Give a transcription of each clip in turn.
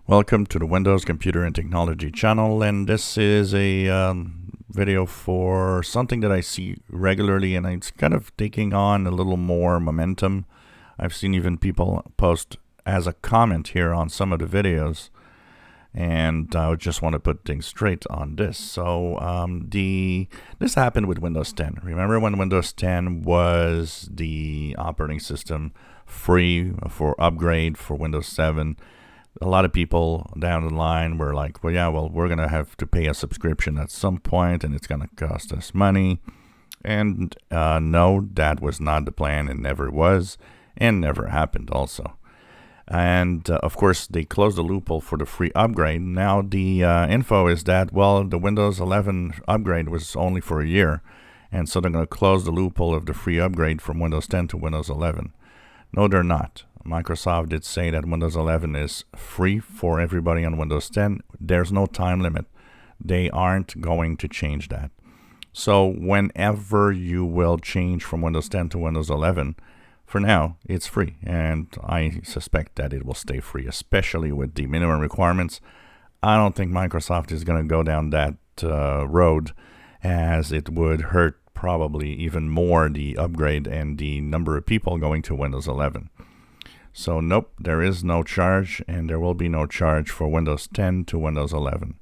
Welcome to the Windows Computer and Technology channel, and this is a video for something that I see regularly, and it's kind of taking on a little more momentum. I've seen even people post as a comment here on some of the videos, and I just want to put things straight on this. So this happened with Windows 10. Remember when Windows 10 was the operating system free for upgrade for Windows 7? A lot of people down the line were like, well, we're going to have to pay a subscription at some point, and it's going to cost us money. And no, that was not the plan. It never was, and never happened also. And of course, they closed the loophole for the free upgrade. Now the info is that, well, the Windows 11 upgrade was only for a year, and so they're going to close the loophole of the free upgrade from Windows 10 to Windows 11. No, they're not. Microsoft did say that Windows 11 is free for everybody on Windows 10. There's no time limit. They aren't going to change that. So whenever you will change from Windows 10 to Windows 11, for now, it's free. And I suspect that it will stay free, especially with the minimum requirements. I don't think Microsoft is going to go down that road, as it would hurt probably even more the upgrade and the number of people going to Windows 11. So nope, there is no charge, and there will be no charge for Windows 10 to Windows 11.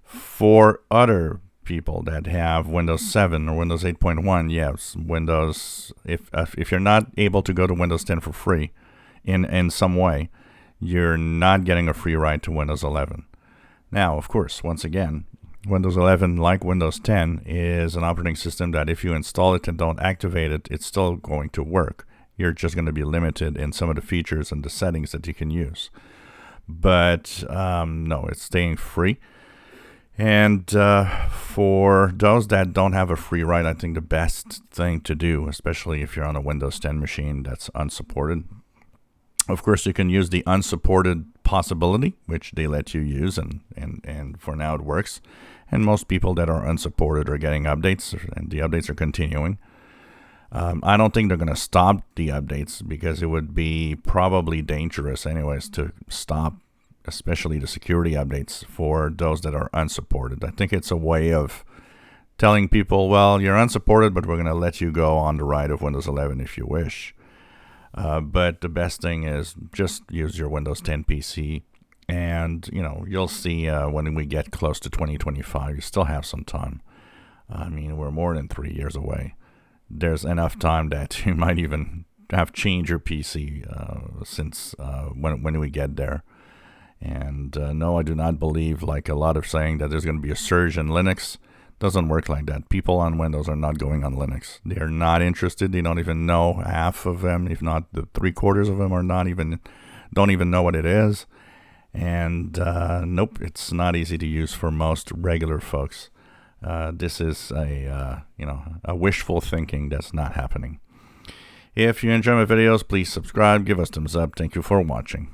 For other people that have Windows 7 or Windows 8.1, yes, Windows, if you're not able to go to Windows 10 for free in some way, you're not getting a free ride to Windows 11. Now, of course, once again, Windows 11, like Windows 10, is an operating system that if you install it and don't activate it, it's still going to work. You're just going to be limited in some of the features and the settings that you can use. But no, it's staying free. And for those that don't have a free ride, I think the best thing to do, especially if you're on a Windows 10 machine that's unsupported, of course, you can use the unsupported possibility, which they let you use, and for now it works. And most people that are unsupported are getting updates, and the updates are continuing. I don't think they're going to stop the updates, because it would be probably dangerous anyways to stop, especially the security updates for those that are unsupported. I think it's a way of telling people, well, you're unsupported, but we're going to let you go on the ride of Windows 11 if you wish. But the best thing is just use your Windows 10 PC, and you'll see when we get close to 2025, you still have some time. I mean, we're more than 3 years away. There's enough time that you might even have changed your PC since when we get there. And no, I do not believe, like a lot of saying, that there's going to be a surge in Linux. Doesn't work like that. People on Windows are not going on Linux. They are not interested. They don't even know. Half of them, if not the 3/4 of them, don't even know what it is. And nope, it's not easy to use for most regular folks. This is a wishful thinking that's not happening. If you enjoy my videos, please subscribe, give us thumbs up. Thank you for watching.